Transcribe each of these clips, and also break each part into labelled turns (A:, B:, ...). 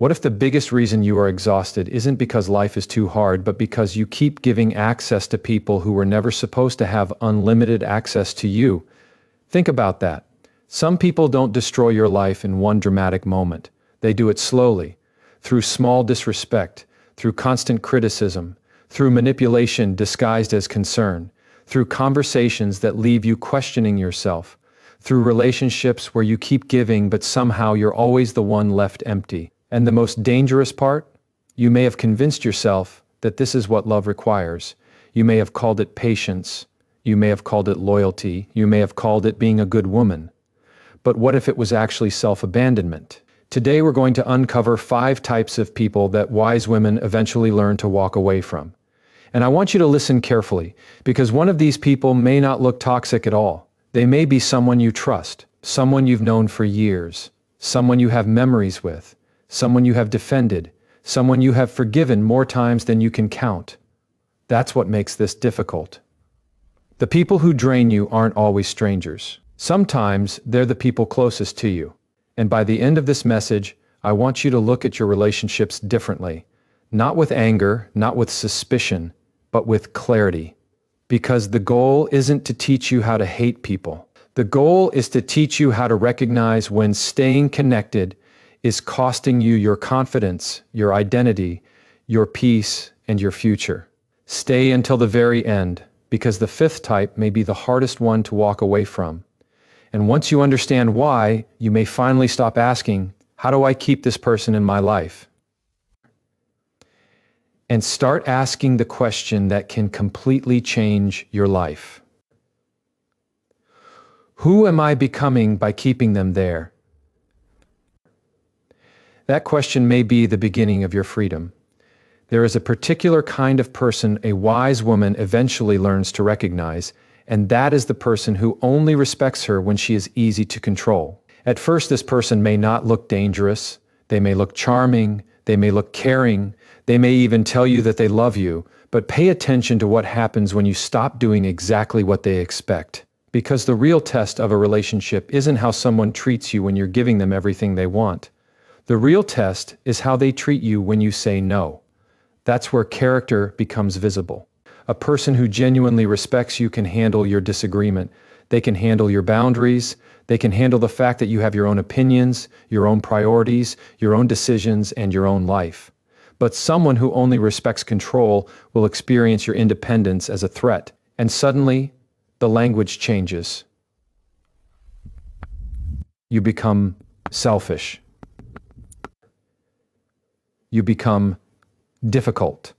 A: What if the biggest reason you are exhausted isn't because life is too hard, but because you keep giving access to people who were never supposed to have unlimited access to you? Think about that. Some people don't destroy your life in one dramatic moment. They do it slowly, through small disrespect, through constant criticism, through manipulation disguised as concern, through conversations that leave you questioning yourself, through relationships where you keep giving but somehow you're always the one left empty. And the most dangerous part? You may have convinced yourself that this is what love requires. You may have called it patience. You may have called it loyalty. You may have called it being a good woman. But what if it was actually self-abandonment? Today we're going to uncover 5 types of people that wise women eventually learn to walk away from. And I want you to listen carefully, because one of these people may not look toxic at all. They may be someone you trust, someone you've known for years, someone you have memories with, someone you have defended, someone you have forgiven more times than you can count. That's what makes this difficult. The people who drain you aren't always strangers. Sometimes they're the people closest to you. And by the end of this message, I want you to look at your relationships differently. Not with anger, not with suspicion, but with clarity. Because the goal isn't to teach you how to hate people. The goal is to teach you how to recognize when staying connected is costing you your confidence, your identity, your peace, and your future. Stay until the very end, because the 5th type may be the hardest one to walk away from. And once you understand why, you may finally stop asking, how do I keep this person in my life? And start asking the question that can completely change your life. Who am I becoming by keeping them there? That question may be the beginning of your freedom. There is a particular kind of person a wise woman eventually learns to recognize, and that is the person who only respects her when she is easy to control. At first, this person may not look dangerous. They may look charming. They may look caring. They may even tell you that they love you, but pay attention to what happens when you stop doing exactly what they expect. Because the real test of a relationship isn't how someone treats you when you're giving them everything they want. The real test is how they treat you when you say no. That's where character becomes visible. A person who genuinely respects you can handle your disagreement. They can handle your boundaries. They can handle the fact that you have your own opinions, your own priorities, your own decisions, and your own life. But someone who only respects control will experience your independence as a threat. And suddenly, the language changes. You become selfish. You become difficult.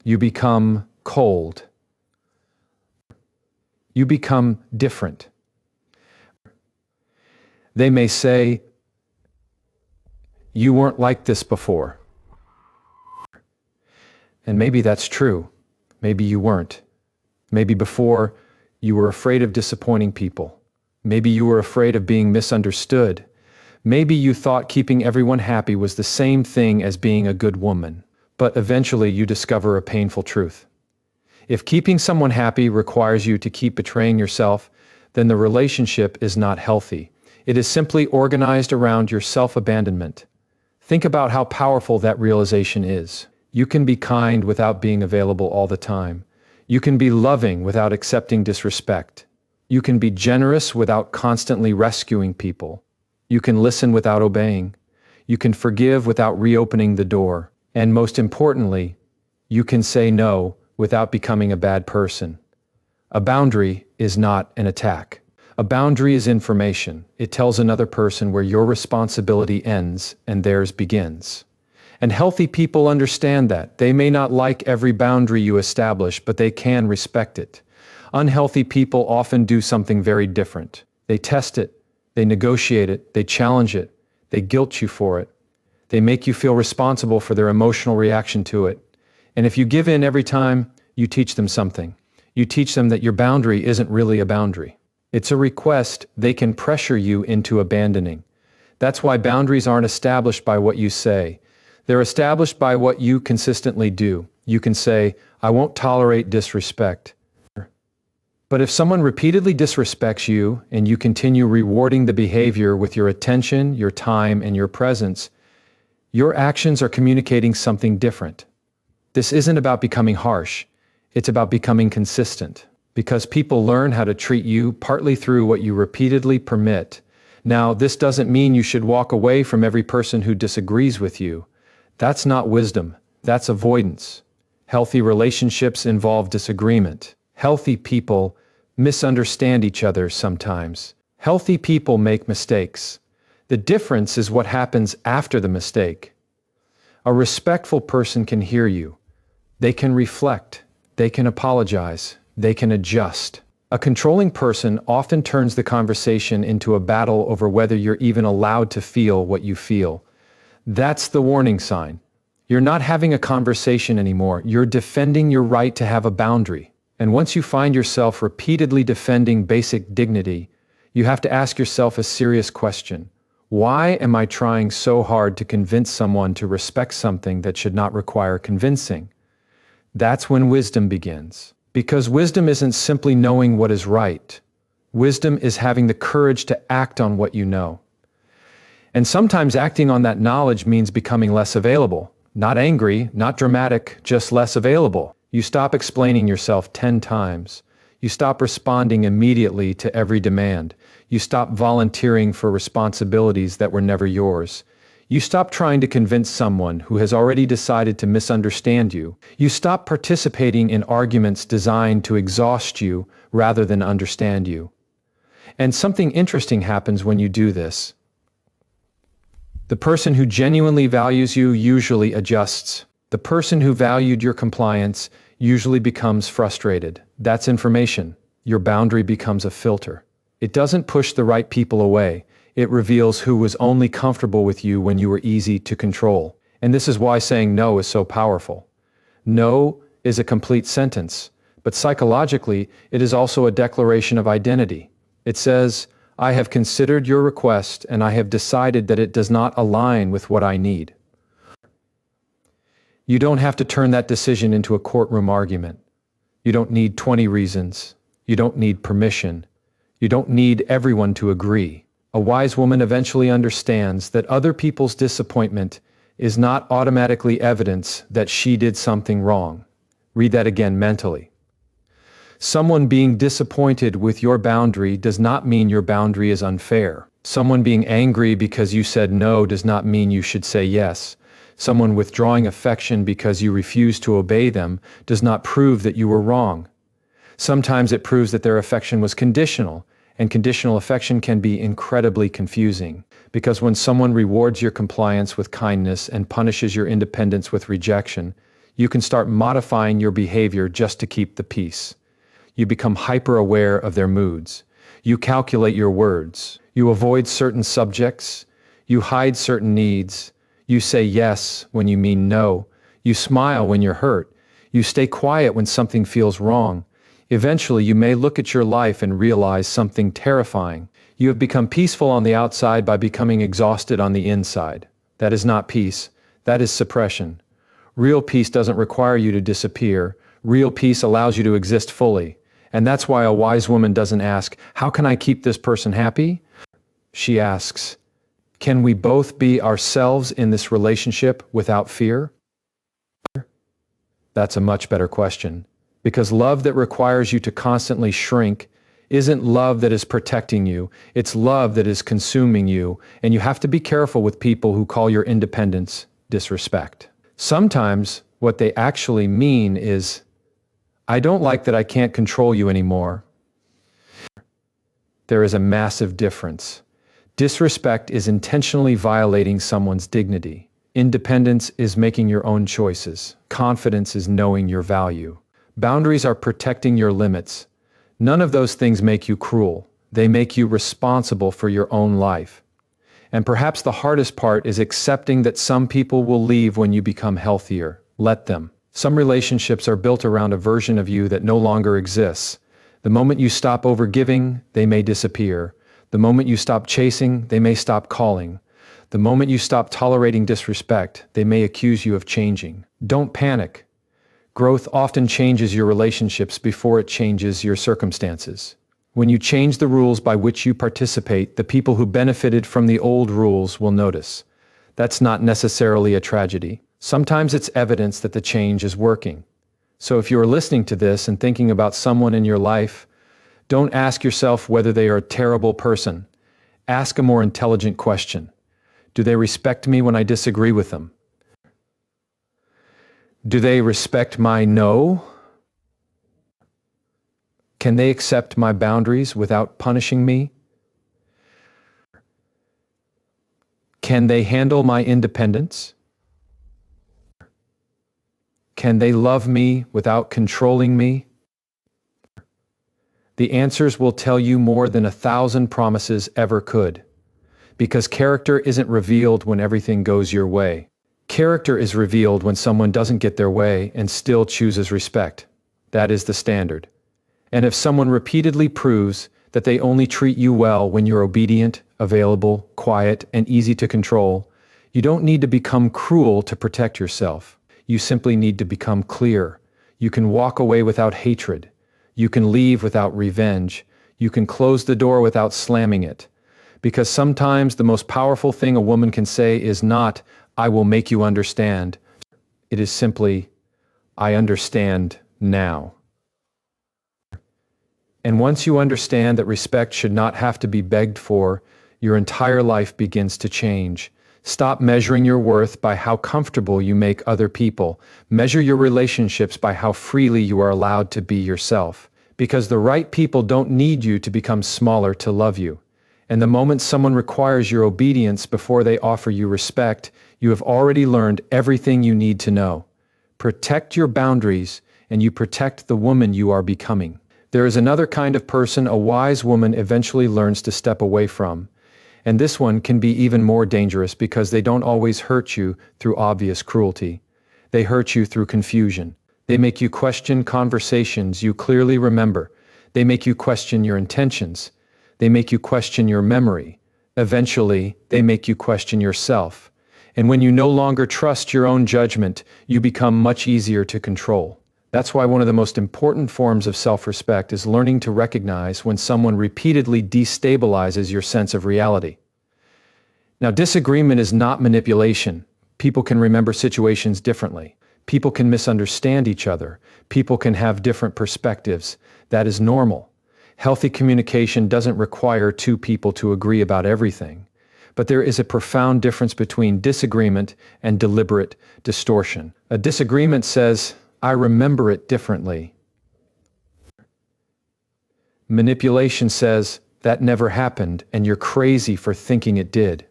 A: You become cold. You become different. They may say, you weren't like this before. And maybe that's true. Maybe you weren't. Maybe before you were afraid of disappointing people. Maybe you were afraid of being misunderstood. Maybe you thought keeping everyone happy was the same thing as being a good woman. But eventually you discover a painful truth. If keeping someone happy requires you to keep betraying yourself, then the relationship is not healthy. It is simply organized around your self-abandonment. Think about how powerful that realization is. You can be kind without being available all the time. You can be loving without accepting disrespect. You can be generous without constantly rescuing people. You can listen without obeying. You can forgive without reopening the door. And most importantly, you can say no without becoming a bad person. A boundary is not an attack. A boundary is information. It tells another person where your responsibility ends and theirs begins. And healthy people understand that. They may not like every boundary you establish, but they can respect it. Unhealthy people often do something very different. They test it, they negotiate it, they challenge it, they guilt you for it. They make you feel responsible for their emotional reaction to it. And if you give in every time, you teach them something. You teach them that your boundary isn't really a boundary. It's a request they can pressure you into abandoning. That's why boundaries aren't established by what you say. They're established by what you consistently do. You can say, I won't tolerate disrespect. But if someone repeatedly disrespects you and you continue rewarding the behavior with your attention, your time, and your presence, your actions are communicating something different. This isn't about becoming harsh. It's about becoming consistent. Because people learn how to treat you partly through what you repeatedly permit. Now, this doesn't mean you should walk away from every person who disagrees with you. That's not wisdom. That's avoidance. Healthy relationships involve disagreement. Healthy people misunderstand each other sometimes. Healthy people make mistakes. The difference is what happens after the mistake. A respectful person can hear you. They can reflect. They can apologize. They can adjust. A controlling person often turns the conversation into a battle over whether you're even allowed to feel what you feel. That's the warning sign. You're not having a conversation anymore. You're defending your right to have a boundary. And once you find yourself repeatedly defending basic dignity, you have to ask yourself a serious question. Why am I trying so hard to convince someone to respect something that should not require convincing? That's when wisdom begins. Because wisdom isn't simply knowing what is right. Wisdom is having the courage to act on what you know. And sometimes acting on that knowledge means becoming less available. Not angry, not dramatic, just less available. You stop explaining yourself 10 times. You stop responding immediately to every demand. You stop volunteering for responsibilities that were never yours. You stop trying to convince someone who has already decided to misunderstand you. You stop participating in arguments designed to exhaust you rather than understand you. And something interesting happens when you do this. The person who genuinely values you usually adjusts. The person who valued your compliance usually becomes frustrated. That's information. Your boundary becomes a filter. It doesn't push the right people away. It reveals who was only comfortable with you when you were easy to control. And this is why saying no is so powerful. No is a complete sentence, but psychologically, it is also a declaration of identity. It says, I have considered your request and I have decided that it does not align with what I need. You don't have to turn that decision into a courtroom argument. You don't need 20 reasons. You don't need permission. You don't need everyone to agree. A wise woman eventually understands that other people's disappointment is not automatically evidence that she did something wrong. Read that again mentally. Someone being disappointed with your boundary does not mean your boundary is unfair. Someone being angry because you said no does not mean you should say yes. Someone withdrawing affection because you refuse to obey them does not prove that you were wrong. Sometimes it proves that their affection was conditional, and conditional affection can be incredibly confusing. Because when someone rewards your compliance with kindness and punishes your independence with rejection, you can start modifying your behavior just to keep the peace. You become hyper-aware of their moods. You calculate your words. You avoid certain subjects. You hide certain needs. You say yes when you mean no. You smile when you're hurt. You stay quiet when something feels wrong. Eventually, you may look at your life and realize something terrifying. You have become peaceful on the outside by becoming exhausted on the inside. That is not peace. That is suppression. Real peace doesn't require you to disappear. Real peace allows you to exist fully. And that's why a wise woman doesn't ask, how can I keep this person happy? She asks, can we both be ourselves in this relationship without fear? That's a much better question. Because love that requires you to constantly shrink isn't love that is protecting you. It's love that is consuming you. And you have to be careful with people who call your independence disrespect. Sometimes what they actually mean is, I don't like that I can't control you anymore. There is a massive difference. Disrespect is intentionally violating someone's dignity. Independence is making your own choices. Confidence is knowing your value. Boundaries are protecting your limits. None of those things make you cruel. They make you responsible for your own life. And perhaps the hardest part is accepting that some people will leave when you become healthier. Let them. Some relationships are built around a version of you that no longer exists. The moment you stop overgiving, they may disappear. The moment you stop chasing, they may stop calling. The moment you stop tolerating disrespect, they may accuse you of changing. Don't panic. Growth often changes your relationships before it changes your circumstances. When you change the rules by which you participate, the people who benefited from the old rules will notice. That's not necessarily a tragedy. Sometimes it's evidence that the change is working. So if you are listening to this and thinking about someone in your life, don't ask yourself whether they are a terrible person. Ask a more intelligent question. Do they respect me when I disagree with them? Do they respect my no? Can they accept my boundaries without punishing me? Can they handle my independence? Can they love me without controlling me? The answers will tell you more than 1,000 promises ever could. Because character isn't revealed when everything goes your way. Character is revealed when someone doesn't get their way and still chooses respect. That is the standard. And if someone repeatedly proves that they only treat you well when you're obedient, available, quiet, and easy to control, you don't need to become cruel to protect yourself. You simply need to become clear. You can walk away without hatred. You can leave without revenge. You can close the door without slamming it. Because sometimes the most powerful thing a woman can say is not, "I will make you understand." It is simply, "I understand now." And once you understand that respect should not have to be begged for, your entire life begins to change. Stop measuring your worth by how comfortable you make other people. Measure your relationships by how freely you are allowed to be yourself. Because the right people don't need you to become smaller to love you. And the moment someone requires your obedience before they offer you respect, you have already learned everything you need to know. Protect your boundaries, and you protect the woman you are becoming. There is another kind of person a wise woman eventually learns to step away from. And this one can be even more dangerous because they don't always hurt you through obvious cruelty. They hurt you through confusion. They make you question conversations you clearly remember. They make you question your intentions. They make you question your memory. Eventually, they make you question yourself. And when you no longer trust your own judgment, you become much easier to control. That's why one of the most important forms of self-respect is learning to recognize when someone repeatedly destabilizes your sense of reality. Now, disagreement is not manipulation. People can remember situations differently. People can misunderstand each other. People can have different perspectives. That is normal. Healthy communication doesn't require two people to agree about everything. But there is a profound difference between disagreement and deliberate distortion. A disagreement says, "I remember it differently." Manipulation says, "That never happened, and you're crazy for thinking it did."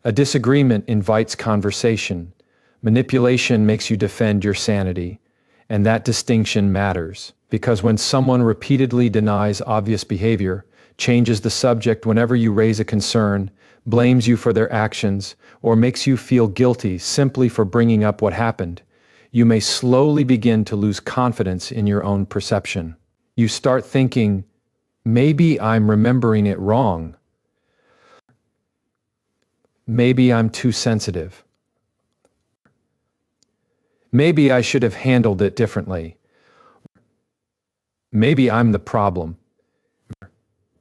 A: A disagreement invites conversation. Manipulation makes you defend your sanity. And that distinction matters, because when someone repeatedly denies obvious behavior, changes the subject whenever you raise a concern, blames you for their actions, or makes you feel guilty simply for bringing up what happened, you may slowly begin to lose confidence in your own perception. You start thinking, maybe I'm remembering it wrong. Maybe I'm too sensitive. Maybe I should have handled it differently. Maybe I'm the problem.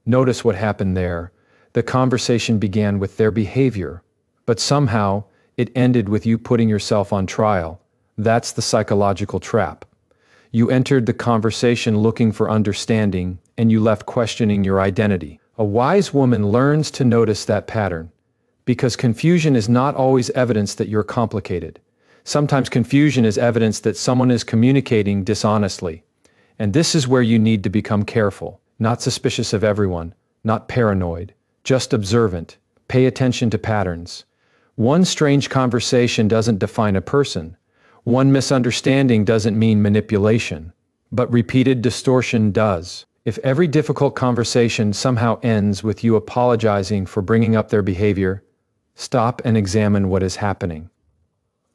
A: Notice what happened there. The conversation began with their behavior, but somehow it ended with you putting yourself on trial. That's the psychological trap. You entered the conversation looking for understanding, and you left questioning your identity. A wise woman learns to notice that pattern, because confusion is not always evidence that you're complicated. Sometimes confusion is evidence that someone is communicating dishonestly. And this is where you need to become careful, not suspicious of everyone, not paranoid, just observant. Pay attention to patterns. One strange conversation doesn't define a person. One misunderstanding doesn't mean manipulation, but repeated distortion does. If every difficult conversation somehow ends with you apologizing for bringing up their behavior, stop and examine what is happening.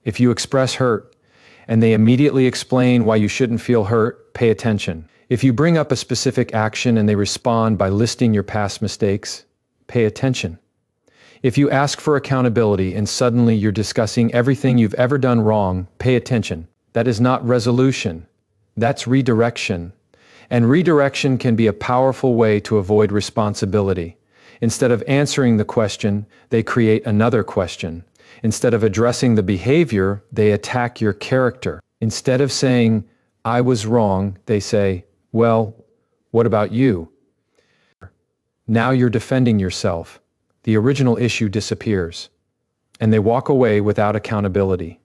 A: If you express hurt, and they immediately explain why you shouldn't feel hurt, pay attention. If you bring up a specific action and they respond by listing your past mistakes, pay attention. If you ask for accountability and suddenly you're discussing everything you've ever done wrong, pay attention. That is not resolution. That's redirection. And redirection can be a powerful way to avoid responsibility. Instead of answering the question, they create another question. Instead of addressing the behavior, they attack your character. Instead of saying, "I was wrong," they say, "Well, what about you?" Now you're defending yourself. The original issue disappears. And they walk away without accountability.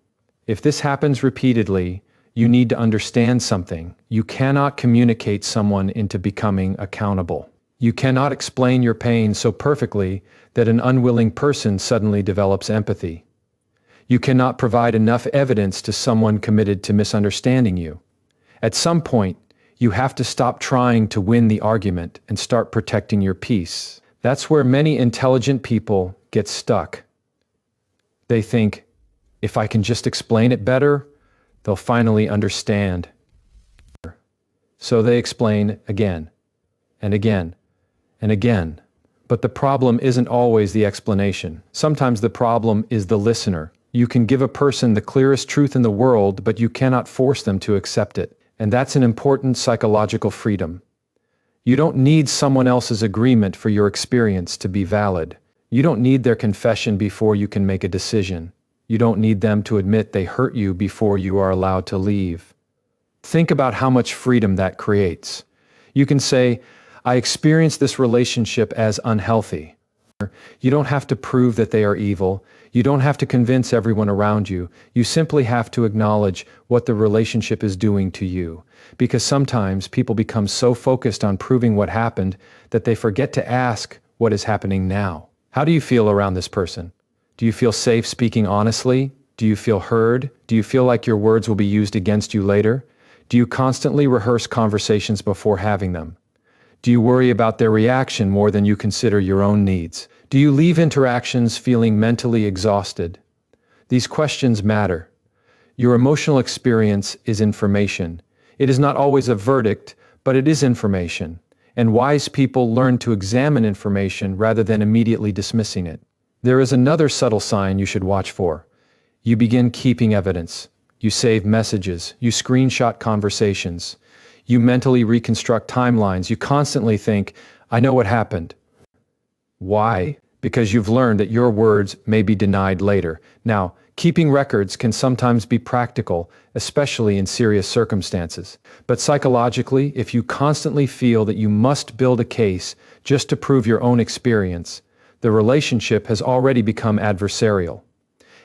A: If this happens repeatedly, you need to understand something. You cannot communicate someone into becoming accountable. You cannot explain your pain so perfectly that an unwilling person suddenly develops empathy. You cannot provide enough evidence to someone committed to misunderstanding you. At some point, you have to stop trying to win the argument and start protecting your peace. That's where many intelligent people get stuck. They think, if I can just explain it better, they'll finally understand. So they explain again, and again, and again. But the problem isn't always the explanation. Sometimes the problem is the listener. You can give a person the clearest truth in the world, but you cannot force them to accept it. And that's an important psychological freedom. You don't need someone else's agreement for your experience to be valid. You don't need their confession before you can make a decision. You don't need them to admit they hurt you before you are allowed to leave. Think about how much freedom that creates. You can say, "I experienced this relationship as unhealthy." You don't have to prove that they are evil. You don't have to convince everyone around you. You simply have to acknowledge what the relationship is doing to you. Because sometimes people become so focused on proving what happened that they forget to ask what is happening now. How do you feel around this person? Do you feel safe speaking honestly? Do you feel heard? Do you feel like your words will be used against you later? Do you constantly rehearse conversations before having them? Do you worry about their reaction more than you consider your own needs? Do you leave interactions feeling mentally exhausted? These questions matter. Your emotional experience is information. It is not always a verdict, but it is information. And wise people learn to examine information rather than immediately dismissing it. There is another subtle sign you should watch for. You begin keeping evidence. You save messages. You screenshot conversations. You mentally reconstruct timelines. You constantly think, "I know what happened." Why? Because you've learned that your words may be denied later. Now, keeping records can sometimes be practical, especially in serious circumstances. But psychologically, if you constantly feel that you must build a case just to prove your own experience, the relationship has already become adversarial.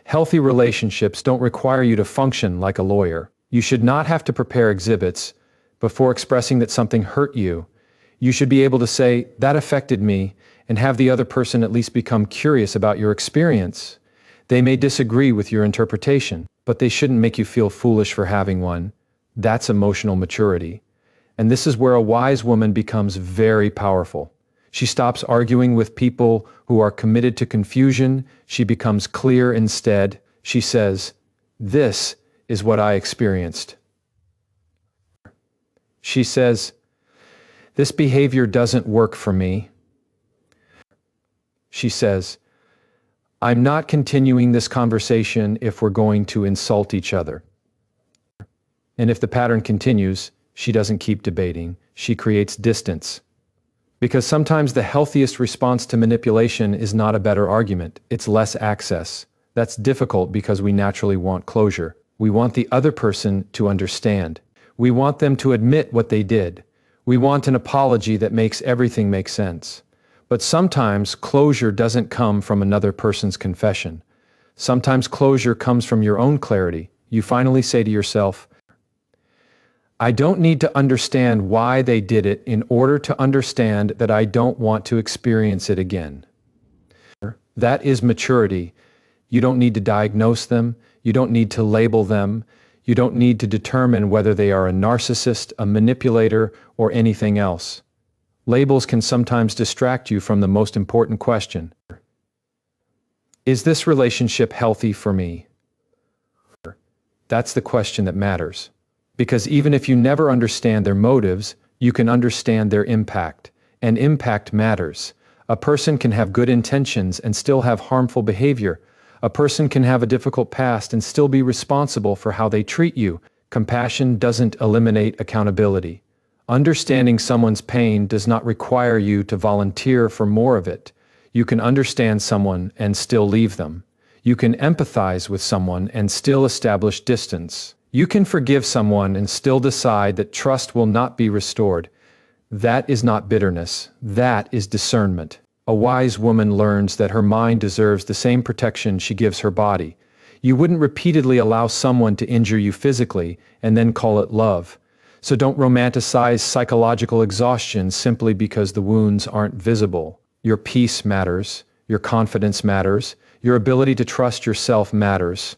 A: Healthy relationships don't require you to function like a lawyer. You should not have to prepare exhibits before expressing that something hurt you. You should be able to say, "That affected me," and have the other person at least become curious about your experience. They may disagree with your interpretation, but they shouldn't make you feel foolish for having one. That's emotional maturity. And this is where a wise woman becomes very powerful. She stops arguing with people who are committed to confusion. She becomes clear instead. She says, "This is what I experienced." She says, "This behavior doesn't work for me." She says, "I'm not continuing this conversation if we're going to insult each other." And if the pattern continues, she doesn't keep debating. She creates distance. Because sometimes the healthiest response to manipulation is not a better argument, it's less access. That's difficult because we naturally want closure. We want the other person to understand. We want them to admit what they did. We want an apology that makes everything make sense. But sometimes closure doesn't come from another person's confession. Sometimes closure comes from your own clarity. You finally say to yourself, "I don't need to understand why they did it in order to understand that I don't want to experience it again." That is maturity. You don't need to diagnose them. You don't need to label them. You don't need to determine whether they are a narcissist, a manipulator, or anything else. Labels can sometimes distract you from the most important question. Is this relationship healthy for me? That's the question that matters. Because even if you never understand their motives, you can understand their impact. And impact matters. A person can have good intentions and still have harmful behavior. A person can have a difficult past and still be responsible for how they treat you. Compassion doesn't eliminate accountability. Understanding someone's pain does not require you to volunteer for more of it. You can understand someone and still leave them. You can empathize with someone and still establish distance. You can forgive someone and still decide that trust will not be restored. That is not bitterness. That is discernment. A wise woman learns that her mind deserves the same protection she gives her body. You wouldn't repeatedly allow someone to injure you physically and then call it love. So don't romanticize psychological exhaustion simply because the wounds aren't visible. Your peace matters. Your confidence matters. Your ability to trust yourself matters.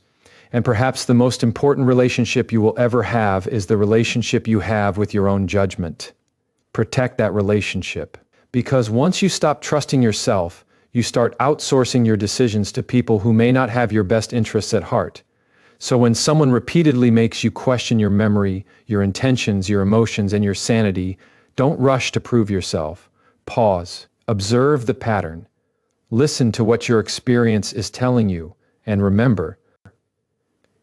A: And perhaps the most important relationship you will ever have is the relationship you have with your own judgment. Protect that relationship. Because once you stop trusting yourself, you start outsourcing your decisions to people who may not have your best interests at heart. So when someone repeatedly makes you question your memory, your intentions, your emotions, and your sanity, don't rush to prove yourself. Pause. Observe the pattern. Listen to what your experience is telling you. And remember,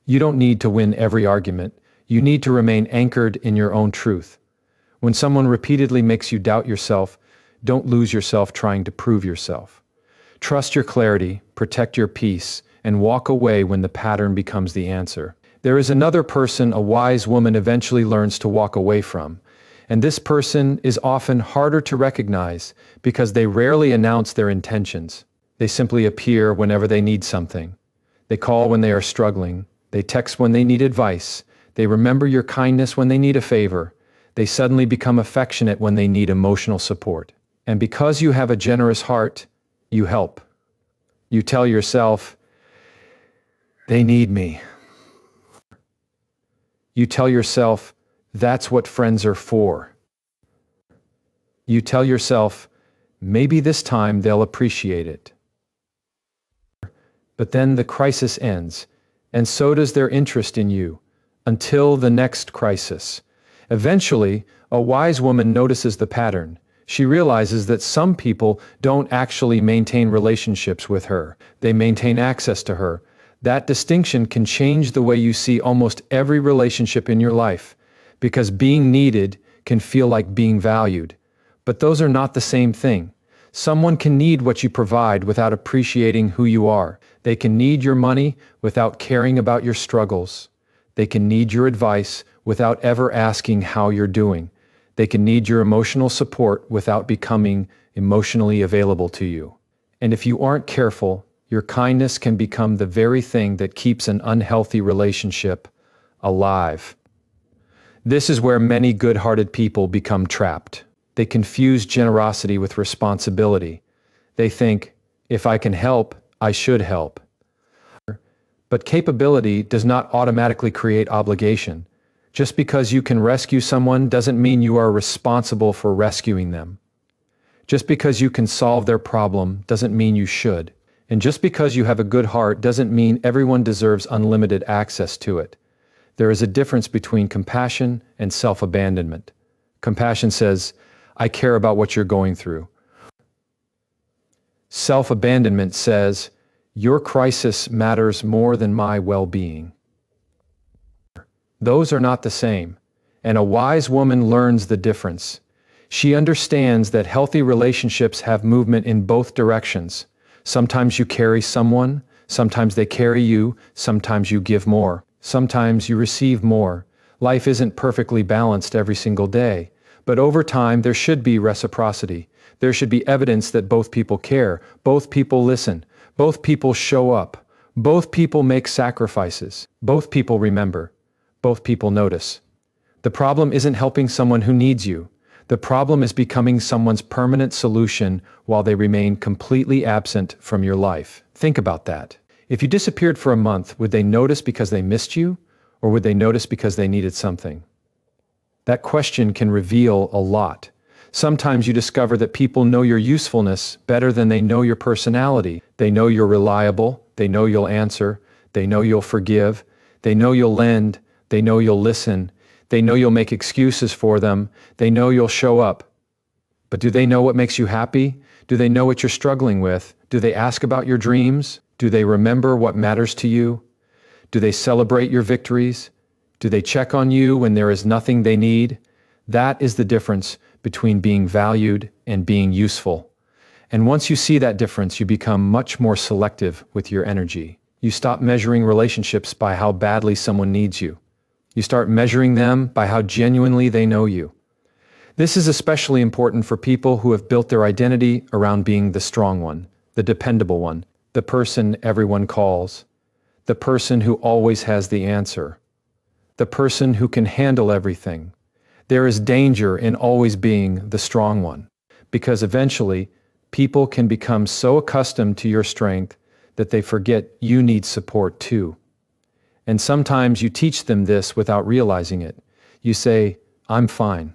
A: you don't need to win every argument. You need to remain anchored in your own truth. When someone repeatedly makes you doubt yourself, don't lose yourself trying to prove yourself. Trust your clarity, protect your peace, and walk away when the pattern becomes the answer. There is another person a wise woman eventually learns to walk away from, and this person is often harder to recognize because they rarely announce their intentions. They simply appear whenever they need something. They call when they are struggling. They text when they need advice. They remember your kindness when they need a favor. They suddenly become affectionate when they need emotional support. And because you have a generous heart, you help. You tell yourself, they need me. You tell yourself, that's what friends are for. You tell yourself, maybe this time they'll appreciate it. But then the crisis ends, and so does their interest in you, until the next crisis. Eventually, a wise woman notices the pattern. She realizes that some people don't actually maintain relationships with her. They maintain access to her. That distinction can change the way you see almost every relationship in your life, because being needed can feel like being valued. But those are not the same thing. Someone can need what you provide without appreciating who you are. They can need your money without caring about your struggles. They can need your advice without ever asking how you're doing. They can need your emotional support without becoming emotionally available to you. And if you aren't careful, your kindness can become the very thing that keeps an unhealthy relationship alive. This is where many good-hearted people become trapped. They confuse generosity with responsibility. They think, if I can help, I should help. But capability does not automatically create obligation. Just because you can rescue someone doesn't mean you are responsible for rescuing them. Just because you can solve their problem doesn't mean you should. And just because you have a good heart doesn't mean everyone deserves unlimited access to it. There is a difference between compassion and self-abandonment. Compassion says, I care about what you're going through. Self-abandonment says, your crisis matters more than my well-being. Those are not the same, and a wise woman learns the difference. She understands that healthy relationships have movement in both directions. Sometimes you carry someone, sometimes they carry you, sometimes you give more, sometimes you receive more. Life isn't perfectly balanced every single day, but over time there should be reciprocity. There should be evidence that both people care, both people listen, both people show up, both people make sacrifices, both people remember. Both people notice. The problem isn't helping someone who needs you. The problem is becoming someone's permanent solution while they remain completely absent from your life. Think about that. If you disappeared for a month, would they notice because they missed you, or would they notice because they needed something? That question can reveal a lot. Sometimes you discover that people know your usefulness better than they know your personality. They know you're reliable. They know you'll answer. They know you'll forgive. They know you'll lend. They know you'll listen. They know you'll make excuses for them. They know you'll show up. But do they know what makes you happy? Do they know what you're struggling with? Do they ask about your dreams? Do they remember what matters to you? Do they celebrate your victories? Do they check on you when there is nothing they need? That is the difference between being valued and being useful. And once you see that difference, you become much more selective with your energy. You stop measuring relationships by how badly someone needs you. You start measuring them by how genuinely they know you. This is especially important for people who have built their identity around being the strong one, the dependable one, the person everyone calls, the person who always has the answer, the person who can handle everything. There is danger in always being the strong one, because eventually people can become so accustomed to your strength that they forget you need support too. And sometimes you teach them this without realizing it. You say, "I'm fine."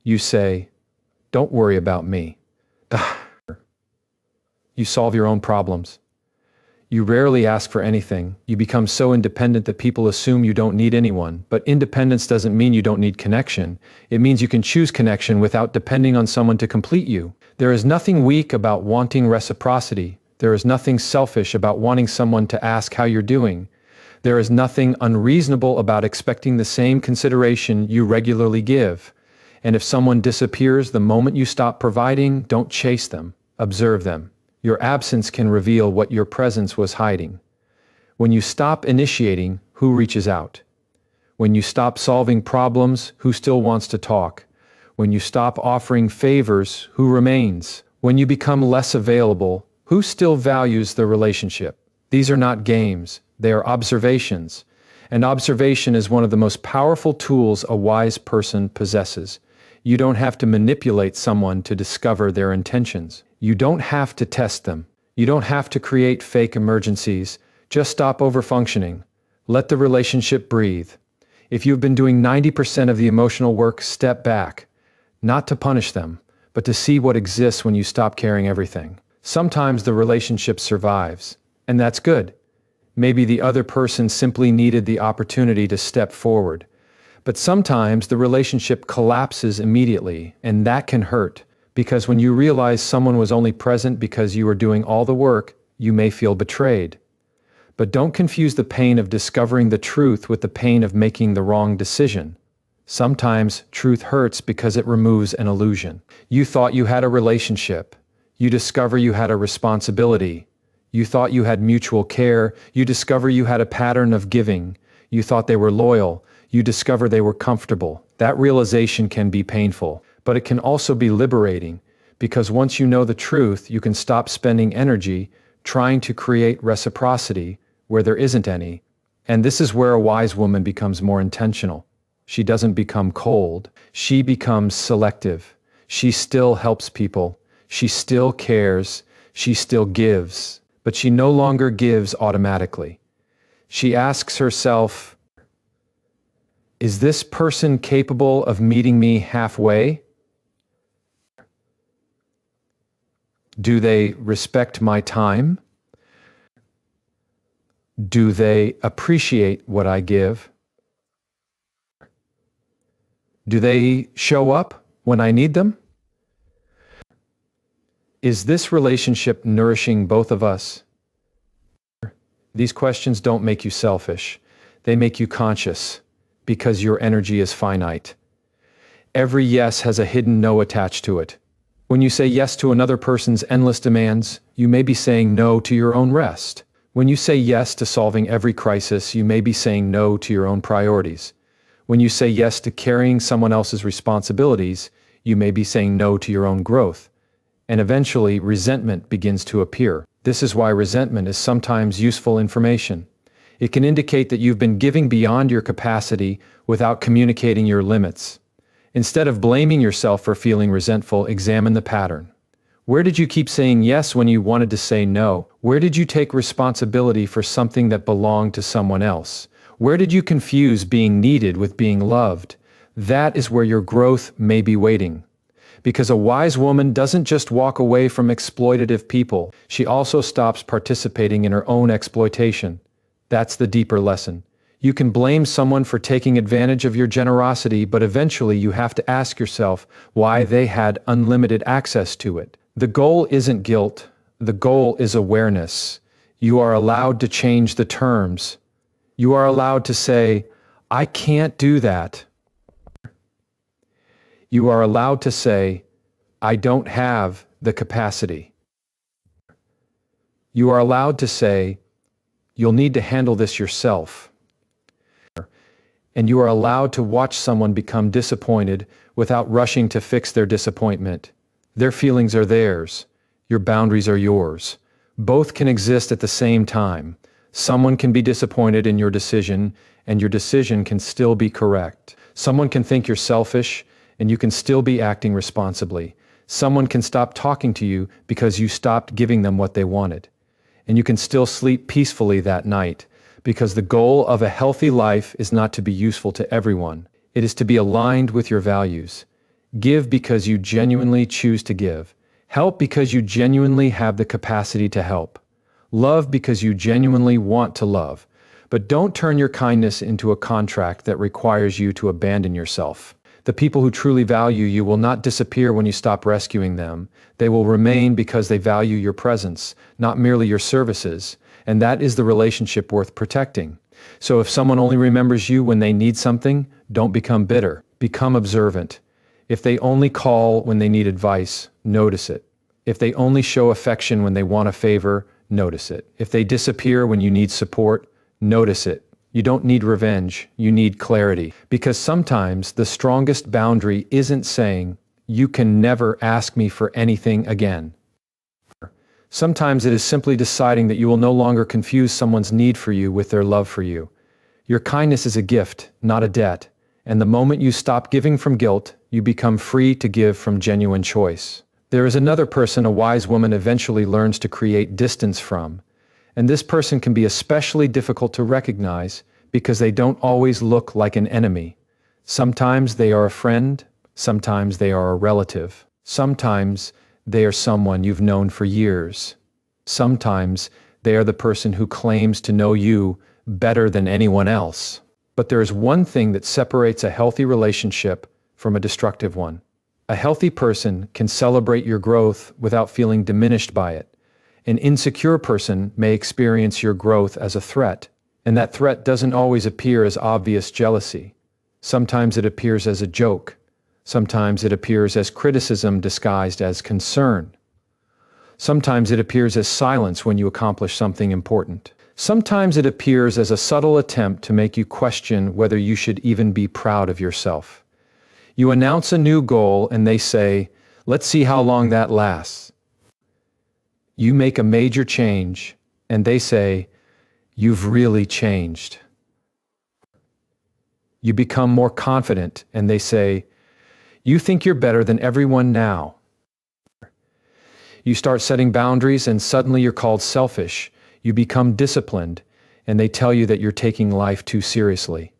A: You say, "Don't worry about me." You solve your own problems. You rarely ask for anything. You become so independent that people assume you don't need anyone. But independence doesn't mean you don't need connection. It means you can choose connection without depending on someone to complete you. There is nothing weak about wanting reciprocity. There is nothing selfish about wanting someone to ask how you're doing. There is nothing unreasonable about expecting the same consideration you regularly give. And if someone disappears the moment you stop providing, don't chase them. Observe them. Your absence can reveal what your presence was hiding. When you stop initiating, who reaches out? When you stop solving problems, who still wants to talk? When you stop offering favors, who remains? When you become less available, who still values the relationship? These are not games, they are observations. And observation is one of the most powerful tools a wise person possesses. You don't have to manipulate someone to discover their intentions. You don't have to test them. You don't have to create fake emergencies. Just stop overfunctioning. Let the relationship breathe. If you've been doing 90% of the emotional work, step back. Not to punish them, but to see what exists when you stop carrying everything. Sometimes the relationship survives, and that's good. Maybe the other person simply needed the opportunity to step forward. But sometimes the relationship collapses immediately, and that can hurt. Because when you realize someone was only present because you were doing all the work, you may feel betrayed. But don't confuse the pain of discovering the truth with the pain of making the wrong decision. Sometimes truth hurts because it removes an illusion. You thought you had a relationship. You discover you had a responsibility. You thought you had mutual care. You discover you had a pattern of giving. You thought they were loyal. You discover they were comfortable. That realization can be painful. But it can also be liberating, because once you know the truth, you can stop spending energy trying to create reciprocity where there isn't any. And this is where a wise woman becomes more intentional. She doesn't become cold. She becomes selective. She still helps people. She still cares. She still gives. But she no longer gives automatically. She asks herself, is this person capable of meeting me halfway? Do they respect my time? Do they appreciate what I give? Do they show up when I need them? Is this relationship nourishing both of us? These questions don't make you selfish. They make you conscious, because your energy is finite. Every yes has a hidden no attached to it. When you say yes to another person's endless demands, you may be saying no to your own rest. When you say yes to solving every crisis, you may be saying no to your own priorities. When you say yes to carrying someone else's responsibilities, you may be saying no to your own growth. And eventually, resentment begins to appear. This is why resentment is sometimes useful information. It can indicate that you've been giving beyond your capacity without communicating your limits. Instead of blaming yourself for feeling resentful, examine the pattern. Where did you keep saying yes when you wanted to say no? Where did you take responsibility for something that belonged to someone else? Where did you confuse being needed with being loved? That is where your growth may be waiting. Because a wise woman doesn't just walk away from exploitative people, she also stops participating in her own exploitation. That's the deeper lesson. You can blame someone for taking advantage of your generosity, but eventually you have to ask yourself why they had unlimited access to it. The goal isn't guilt. The goal is awareness. You are allowed to change the terms. You are allowed to say, I can't do that. You are allowed to say, I don't have the capacity. You are allowed to say, you'll need to handle this yourself. And you are allowed to watch someone become disappointed without rushing to fix their disappointment. Their feelings are theirs. Your boundaries are yours. Both can exist at the same time. Someone can be disappointed in your decision, and your decision can still be correct. Someone can think you're selfish, and you can still be acting responsibly. Someone can stop talking to you because you stopped giving them what they wanted. And you can still sleep peacefully that night, because the goal of a healthy life is not to be useful to everyone. It is to be aligned with your values. Give because you genuinely choose to give. Help because you genuinely have the capacity to help. Love because you genuinely want to love. But don't turn your kindness into a contract that requires you to abandon yourself. The people who truly value you will not disappear when you stop rescuing them. They will remain because they value your presence, not merely your services. And that is the relationship worth protecting. So if someone only remembers you when they need something, don't become bitter. Become observant. If they only call when they need advice, notice it. If they only show affection when they want a favor, notice it. If they disappear when you need support, notice it. You don't need revenge, you need clarity. Because sometimes the strongest boundary isn't saying, you can never ask me for anything again. Sometimes it is simply deciding that you will no longer confuse someone's need for you with their love for you. Your kindness is a gift, not a debt. And the moment you stop giving from guilt, you become free to give from genuine choice. There is another person a wise woman eventually learns to create distance from. And this person can be especially difficult to recognize because they don't always look like an enemy. Sometimes they are a friend, sometimes they are a relative. Sometimes they are someone you've known for years. Sometimes they are the person who claims to know you better than anyone else. But there is one thing that separates a healthy relationship from a destructive one. A healthy person can celebrate your growth without feeling diminished by it. An insecure person may experience your growth as a threat, and that threat doesn't always appear as obvious jealousy. Sometimes it appears as a joke. Sometimes it appears as criticism disguised as concern. Sometimes it appears as silence when you accomplish something important. Sometimes it appears as a subtle attempt to make you question whether you should even be proud of yourself. You announce a new goal and they say, let's see how long that lasts. You make a major change and they say, you've really changed. You become more confident and they say, you think you're better than everyone now. You start setting boundaries and suddenly you're called selfish. You become disciplined and they tell you that you're taking life too seriously.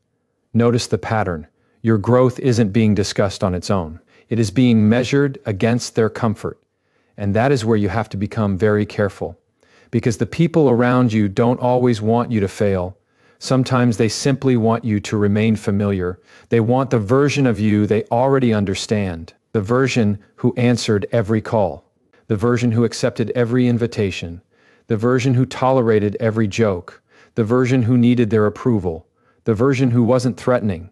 A: Notice the pattern. Your growth isn't being discussed on its own. It is being measured against their comfort. And that is where you have to become very careful. Because the people around you don't always want you to fail. Sometimes they simply want you to remain familiar. They want the version of you they already understand. The version who answered every call. The version who accepted every invitation. The version who tolerated every joke. The version who needed their approval. The version who wasn't threatening.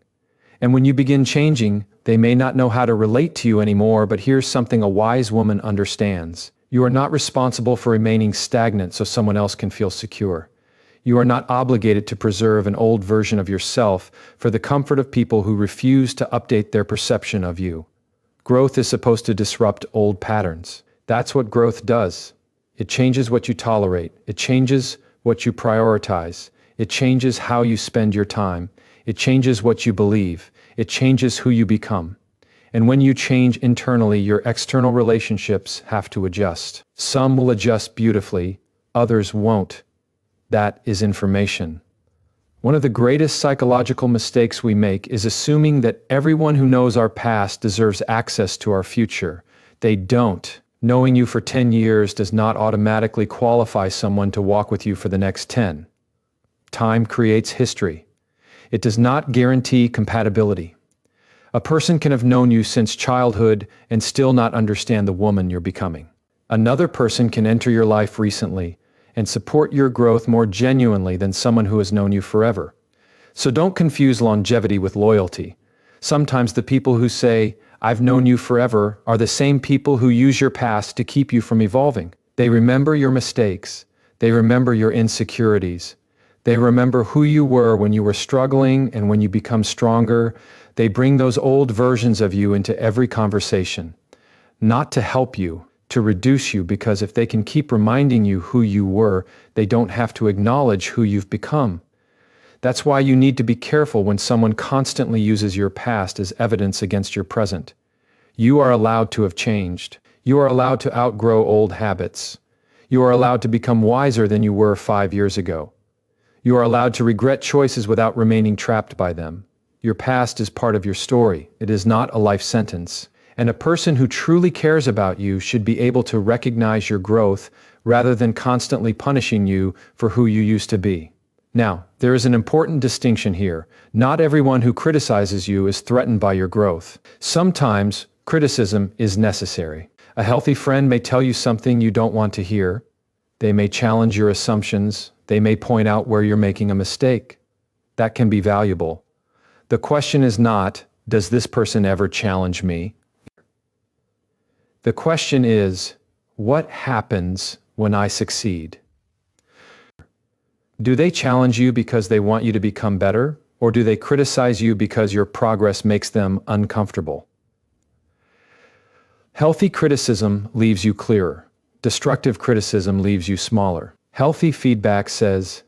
A: And when you begin changing, they may not know how to relate to you anymore, but here's something a wise woman understands. You are not responsible for remaining stagnant so someone else can feel secure. You are not obligated to preserve an old version of yourself for the comfort of people who refuse to update their perception of you. Growth is supposed to disrupt old patterns. That's what growth does. It changes what you tolerate. It changes what you prioritize. It changes how you spend your time. It changes what you believe. It changes who you become. And when you change internally, your external relationships have to adjust. Some will adjust beautifully, others won't. That is information. One of the greatest psychological mistakes we make is assuming that everyone who knows our past deserves access to our future. They don't. Knowing you for 10 years does not automatically qualify someone to walk with you for the next 10. Time creates history. It does not guarantee compatibility. A person can have known you since childhood and still not understand the woman you're becoming. Another person can enter your life recently and support your growth more genuinely than someone who has known you forever. So don't confuse longevity with loyalty. Sometimes the people who say, "I've known you forever," are the same people who use your past to keep you from evolving. They remember your mistakes. They remember your insecurities. They remember who you were when you were struggling, and when you become stronger, they bring those old versions of you into every conversation. Not to help you, to reduce you, because if they can keep reminding you who you were, they don't have to acknowledge who you've become. That's why you need to be careful when someone constantly uses your past as evidence against your present. You are allowed to have changed. You are allowed to outgrow old habits. You are allowed to become wiser than you were 5 years ago. You are allowed to regret choices without remaining trapped by them. Your past is part of your story. It is not a life sentence. And a person who truly cares about you should be able to recognize your growth rather than constantly punishing you for who you used to be. Now, there is an important distinction here. Not everyone who criticizes you is threatened by your growth. Sometimes, criticism is necessary. A healthy friend may tell you something you don't want to hear. They may challenge your assumptions. They may point out where you're making a mistake. That can be valuable. The question is not, does this person ever challenge me? The question is, what happens when I succeed? Do they challenge you because they want you to become better, or do they criticize you because your progress makes them uncomfortable? Healthy criticism leaves you clearer. Destructive criticism leaves you smaller. Healthy feedback says,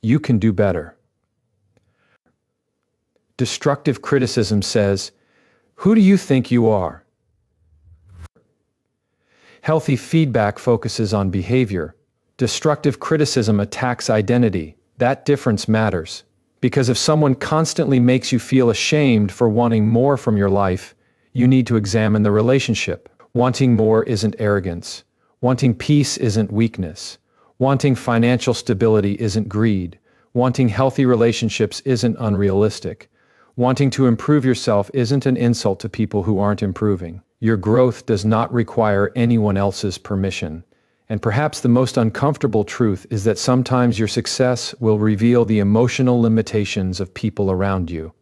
A: you can do better. Destructive criticism says, who do you think you are? Healthy feedback focuses on behavior. Destructive criticism attacks identity. That difference matters. Because if someone constantly makes you feel ashamed for wanting more from your life, you need to examine the relationship. Wanting more isn't arrogance. Wanting peace isn't weakness. Wanting financial stability isn't greed. Wanting healthy relationships isn't unrealistic. Wanting to improve yourself isn't an insult to people who aren't improving. Your growth does not require anyone else's permission. And perhaps the most uncomfortable truth is that sometimes your success will reveal the emotional limitations of people around you.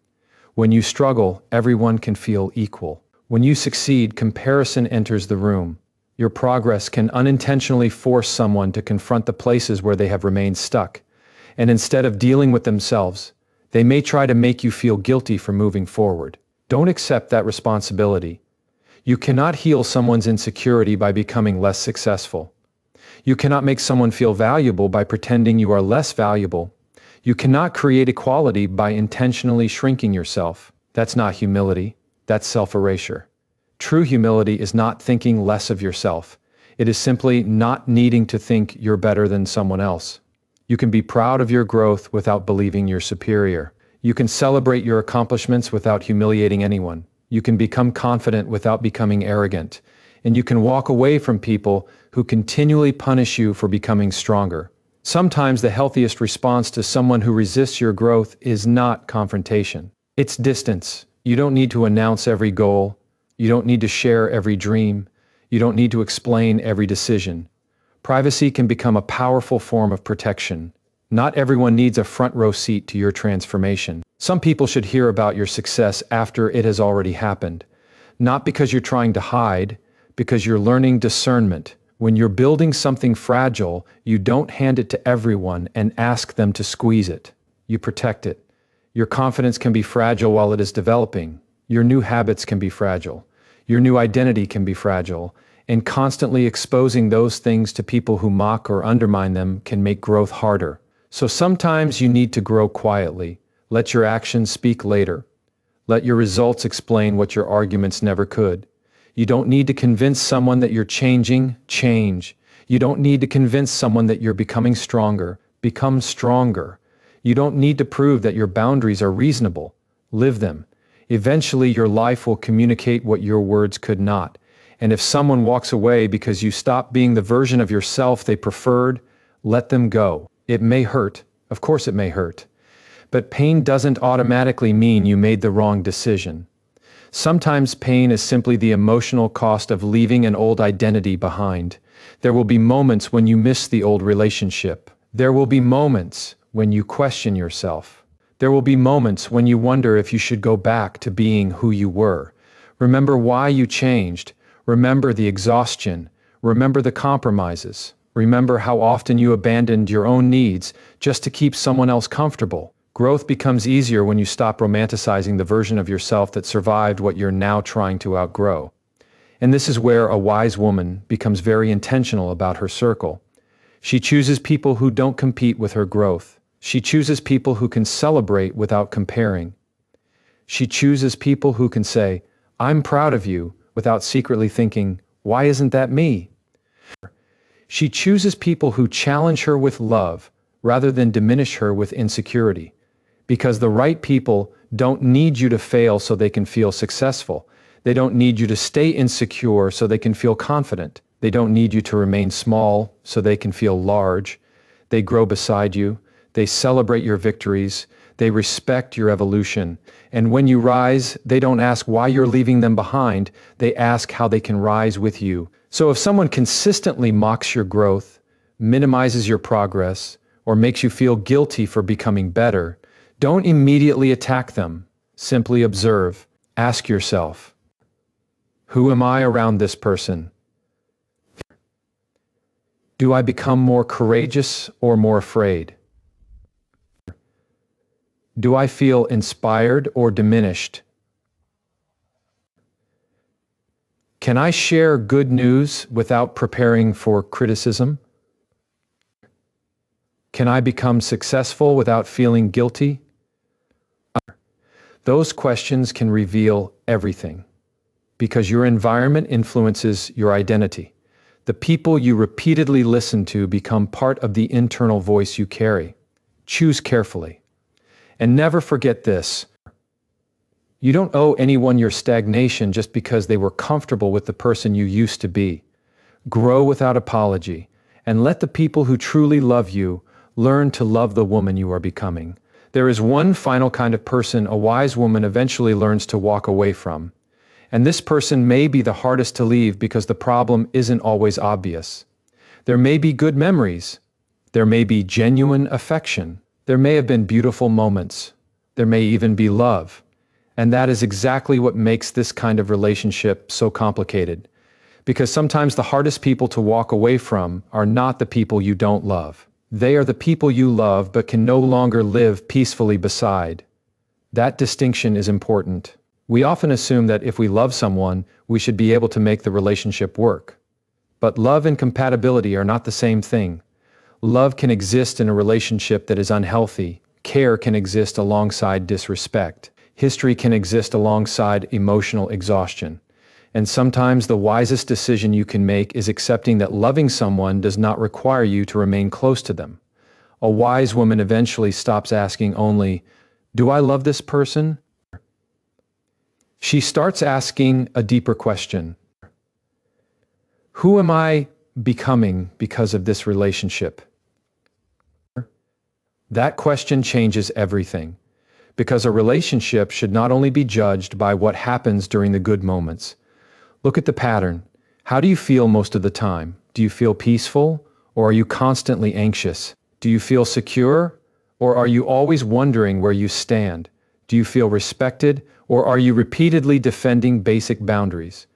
A: When you struggle, everyone can feel equal. When you succeed, comparison enters the room. Your progress can unintentionally force someone to confront the places where they have remained stuck. And instead of dealing with themselves, they may try to make you feel guilty for moving forward. Don't accept that responsibility. You cannot heal someone's insecurity by becoming less successful. You cannot make someone feel valuable by pretending you are less valuable. You cannot create equality by intentionally shrinking yourself. That's not humility. That's self-erasure. True humility is not thinking less of yourself. It is simply not needing to think you're better than someone else. You can be proud of your growth without believing you're superior. You can celebrate your accomplishments without humiliating anyone. You can become confident without becoming arrogant. And you can walk away from people who continually punish you for becoming stronger. Sometimes the healthiest response to someone who resists your growth is not confrontation. It's distance. You don't need to announce every goal. You don't need to share every dream. You don't need to explain every decision. Privacy can become a powerful form of protection. Not everyone needs a front row seat to your transformation. Some people should hear about your success after it has already happened. Not because you're trying to hide, because you're learning discernment. When you're building something fragile, you don't hand it to everyone and ask them to squeeze it. You protect it. Your confidence can be fragile while it is developing. Your new habits can be fragile. Your new identity can be fragile. And constantly exposing those things to people who mock or undermine them can make growth harder. So sometimes you need to grow quietly. Let your actions speak later. Let your results explain what your arguments never could. You don't need to convince someone that you're changing. Change. You don't need to convince someone that you're becoming stronger. Become stronger. You don't need to prove that your boundaries are reasonable. Live them. Eventually, your life will communicate what your words could not. And if someone walks away because you stop being the version of yourself they preferred, let them go. It may hurt. Of course it may hurt. But pain doesn't automatically mean you made the wrong decision. Sometimes pain is simply the emotional cost of leaving an old identity behind. There will be moments when you miss the old relationship. There will be moments when you question yourself. There will be moments when you wonder if you should go back to being who you were. Remember why you changed. Remember the exhaustion. Remember the compromises. Remember how often you abandoned your own needs just to keep someone else comfortable. Growth becomes easier when you stop romanticizing the version of yourself that survived what you're now trying to outgrow. And this is where a wise woman becomes very intentional about her circle. She chooses people who don't compete with her growth. She chooses people who can celebrate without comparing. She chooses people who can say, "I'm proud of you," without secretly thinking, "Why isn't that me?" She chooses people who challenge her with love rather than diminish her with insecurity. Because the right people don't need you to fail so they can feel successful. They don't need you to stay insecure so they can feel confident. They don't need you to remain small so they can feel large. They grow beside you. They celebrate your victories. They respect your evolution. And when you rise, they don't ask why you're leaving them behind. They ask how they can rise with you. So if someone consistently mocks your growth, minimizes your progress, or makes you feel guilty for becoming better, don't immediately attack them. Simply observe. Ask yourself, who am I around this person? Do I become more courageous or more afraid? Do I feel inspired or diminished? Can I share good news without preparing for criticism? Can I become successful without feeling guilty? Those questions can reveal everything, because your environment influences your identity. The people you repeatedly listen to become part of the internal voice you carry. Choose carefully. And never forget this. You don't owe anyone your stagnation just because they were comfortable with the person you used to be. Grow without apology, and let the people who truly love you learn to love the woman you are becoming. There is one final kind of person a wise woman eventually learns to walk away from. And this person may be the hardest to leave because the problem isn't always obvious. There may be good memories. There may be genuine affection. There may have been beautiful moments. There may even be love. And that is exactly what makes this kind of relationship so complicated. Because sometimes the hardest people to walk away from are not the people you don't love. They are the people you love but can no longer live peacefully beside. That distinction is important. We often assume that if we love someone, we should be able to make the relationship work. But love and compatibility are not the same thing. Love can exist in a relationship that is unhealthy. Care can exist alongside disrespect. History can exist alongside emotional exhaustion. And sometimes the wisest decision you can make is accepting that loving someone does not require you to remain close to them. A wise woman eventually stops asking only, "Do I love this person?" She starts asking a deeper question. Who am I becoming because of this relationship? That question changes everything, because a relationship should not only be judged by what happens during the good moments. Look at the pattern. How do you feel most of the time? Do you feel peaceful, or are you constantly anxious? Do you feel secure, or are you always wondering where you stand? Do you feel respected, or are you repeatedly defending basic boundaries?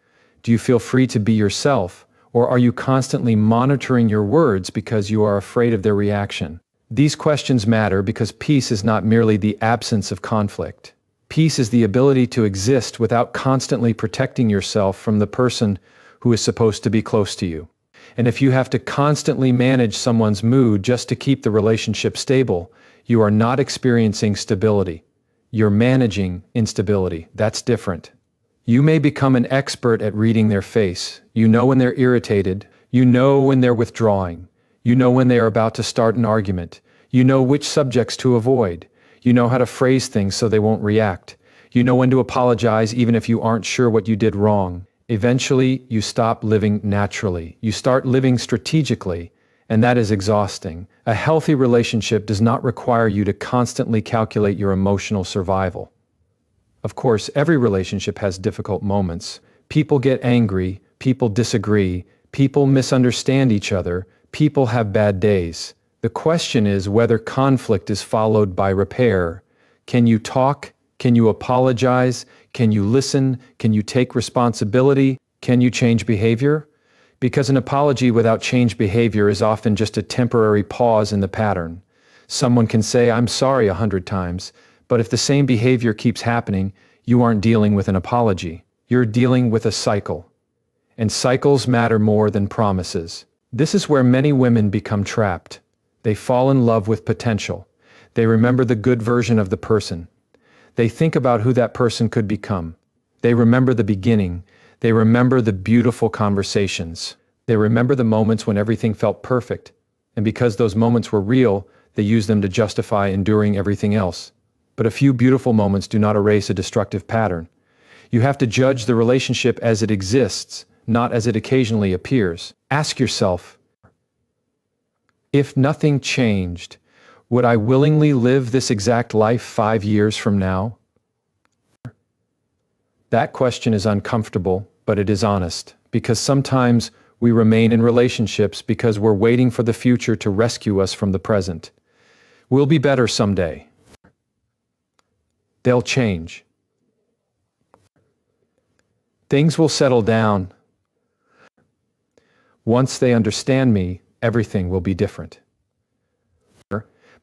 A: Do you feel free to be yourself, or are you constantly monitoring your words because you are afraid of their reaction? These questions matter because peace is not merely the absence of conflict. Peace is the ability to exist without constantly protecting yourself from the person who is supposed to be close to you. And if you have to constantly manage someone's mood just to keep the relationship stable, you are not experiencing stability. You're managing instability. That's different. You may become an expert at reading their face. You know when they're irritated. You know when they're withdrawing. You know when they are about to start an argument. You know which subjects to avoid. You know how to phrase things so they won't react. You know when to apologize even if you aren't sure what you did wrong. Eventually, you stop living naturally. You start living strategically, and that is exhausting. A healthy relationship does not require you to constantly calculate your emotional survival. Of course, every relationship has difficult moments. People get angry, people disagree, people misunderstand each other, people have bad days. The question is whether conflict is followed by repair. Can you talk? Can you apologize? Can you listen? Can you take responsibility? Can you change behavior? Because an apology without changed behavior is often just a temporary pause in the pattern. Someone can say, "I'm sorry" 100 times, but if the same behavior keeps happening, you aren't dealing with an apology. You're dealing with a cycle. And cycles matter more than promises. This is where many women become trapped. They fall in love with potential. They remember the good version of the person. They think about who that person could become. They remember the beginning. They remember the beautiful conversations. They remember the moments when everything felt perfect. And because those moments were real, they use them to justify enduring everything else. But a few beautiful moments do not erase a destructive pattern. You have to judge the relationship as it exists, not as it occasionally appears. Ask yourself, if nothing changed, would I willingly live this exact life 5 years from now? That question is uncomfortable, but it is honest, because sometimes we remain in relationships because we're waiting for the future to rescue us from the present. We'll be better someday. They'll change. Things will settle down. Once they understand me, everything will be different.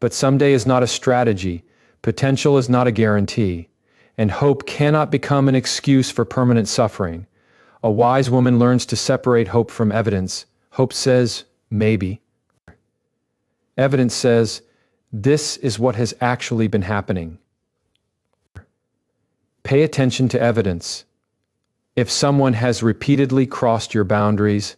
A: But someday is not a strategy, potential is not a guarantee, and hope cannot become an excuse for permanent suffering. A wise woman learns to separate hope from evidence. Hope says, maybe. Evidence says, this is what has actually been happening. Pay attention to evidence. If someone has repeatedly crossed your boundaries,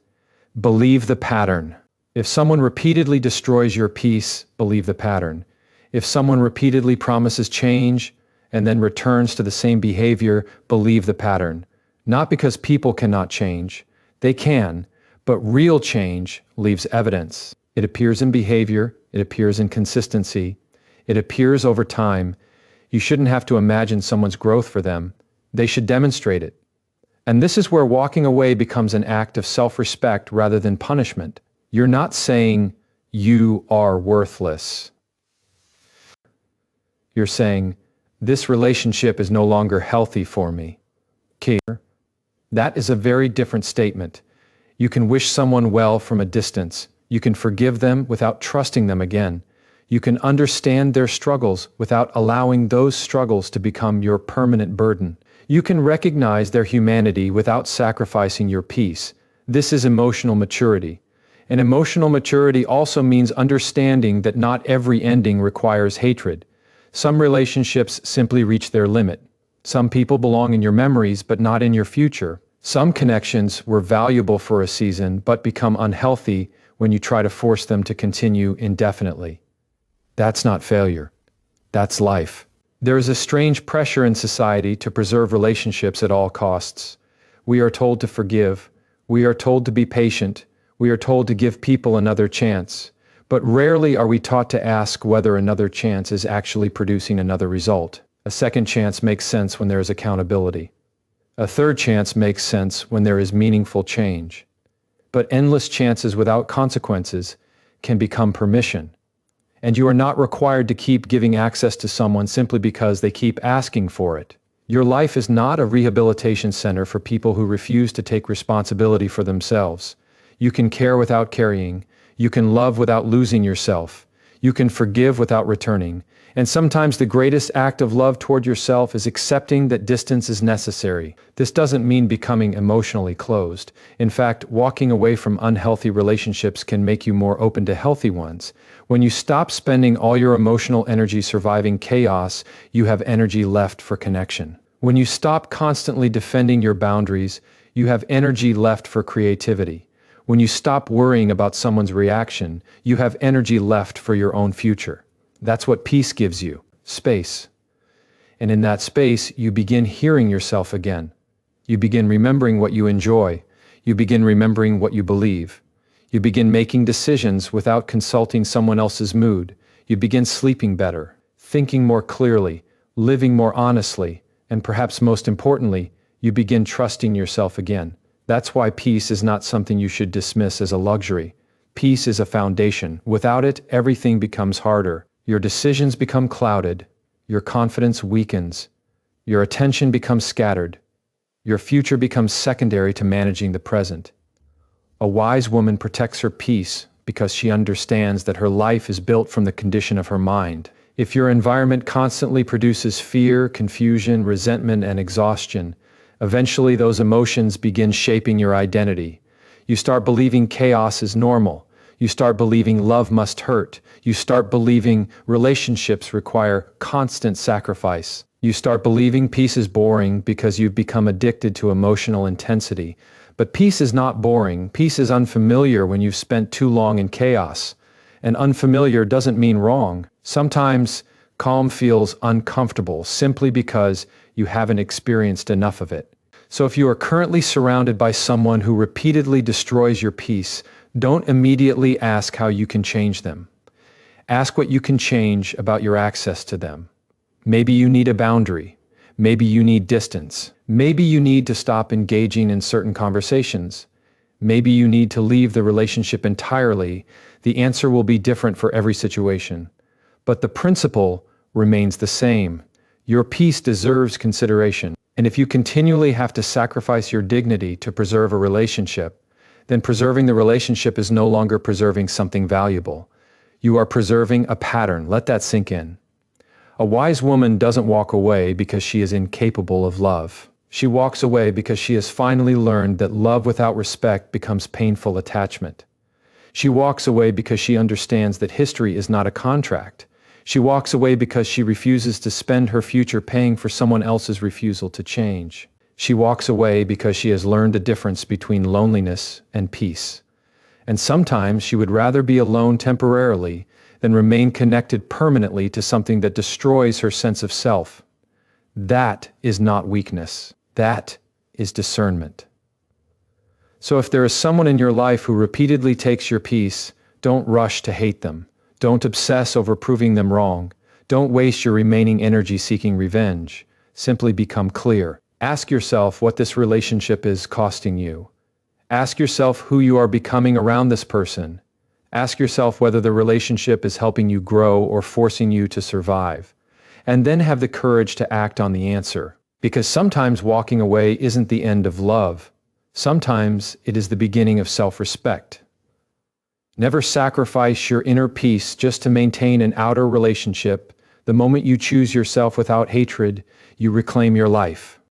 A: believe the pattern. If someone repeatedly destroys your peace, believe the pattern. If someone repeatedly promises change and then returns to the same behavior, believe the pattern. Not because people cannot change. They can, but real change leaves evidence. It appears in behavior, it appears in consistency, it appears over time. You shouldn't have to imagine someone's growth for them. They should demonstrate it. And this is where walking away becomes an act of self-respect rather than punishment. You're not saying, you are worthless. You're saying, this relationship is no longer healthy for me. That is a very different statement. You can wish someone well from a distance. You can forgive them without trusting them again. You can understand their struggles without allowing those struggles to become your permanent burden. You can recognize their humanity without sacrificing your peace. This is emotional maturity. And emotional maturity also means understanding that not every ending requires hatred. Some relationships simply reach their limit. Some people belong in your memories but not in your future. Some connections were valuable for a season but become unhealthy when you try to force them to continue indefinitely. That's not failure. That's life. There is a strange pressure in society to preserve relationships at all costs. We are told to forgive. We are told to be patient. We are told to give people another chance, but rarely are we taught to ask whether another chance is actually producing another result. A second chance makes sense when there is accountability. A third chance makes sense when there is meaningful change. But endless chances without consequences can become permission. And you are not required to keep giving access to someone simply because they keep asking for it. Your life is not a rehabilitation center for people who refuse to take responsibility for themselves. You can care without carrying. You can love without losing yourself. You can forgive without returning. And sometimes the greatest act of love toward yourself is accepting that distance is necessary. This doesn't mean becoming emotionally closed. In fact, walking away from unhealthy relationships can make you more open to healthy ones. When you stop spending all your emotional energy surviving chaos, you have energy left for connection. When you stop constantly defending your boundaries, you have energy left for creativity. When you stop worrying about someone's reaction, you have energy left for your own future. That's what peace gives you, space. And in that space, you begin hearing yourself again. You begin remembering what you enjoy. You begin remembering what you believe. You begin making decisions without consulting someone else's mood. You begin sleeping better, thinking more clearly, living more honestly, And perhaps most importantly, you begin trusting yourself again. That's why peace is not something you should dismiss as a luxury. Peace is a foundation. Without it, everything becomes harder. Your decisions become clouded. Your confidence weakens. Your attention becomes scattered. Your future becomes secondary to managing the present. A wise woman protects her peace because she understands that her life is built from the condition of her mind. If your environment constantly produces fear, confusion, resentment, and exhaustion, eventually those emotions begin shaping your identity. You start believing chaos is normal. You start believing love must hurt. You start believing relationships require constant sacrifice. You start believing peace is boring because you've become addicted to emotional intensity. But peace is not boring. Peace is unfamiliar when you've spent too long in chaos. And unfamiliar doesn't mean wrong. Sometimes calm feels uncomfortable simply because you haven't experienced enough of it. So if you are currently surrounded by someone who repeatedly destroys your peace, don't immediately ask how you can change them. Ask what you can change about your access to them. Maybe you need a boundary. Maybe you need distance. Maybe you need to stop engaging in certain conversations. Maybe you need to leave the relationship entirely. The answer will be different for every situation. But the principle remains the same. Your peace deserves consideration. And if you continually have to sacrifice your dignity to preserve a relationship, then preserving the relationship is no longer preserving something valuable. You are preserving a pattern. Let that sink in. A wise woman doesn't walk away because she is incapable of love. She walks away because she has finally learned that love without respect becomes painful attachment. She walks away because she understands that history is not a contract. She walks away because she refuses to spend her future paying for someone else's refusal to change. She walks away because she has learned the difference between loneliness and peace. And sometimes she would rather be alone temporarily than remain connected permanently to something that destroys her sense of self. That is not weakness. That is discernment. So if there is someone in your life who repeatedly takes your peace, don't rush to hate them. Don't obsess over proving them wrong. Don't waste your remaining energy seeking revenge. Simply become clear. Ask yourself what this relationship is costing you. Ask yourself who you are becoming around this person. Ask yourself whether the relationship is helping you grow or forcing you to survive. And then have the courage to act on the answer. Because sometimes walking away isn't the end of love. Sometimes it is the beginning of self-respect. Never sacrifice your inner peace just to maintain an outer relationship. The moment you choose yourself without hatred, you reclaim your life.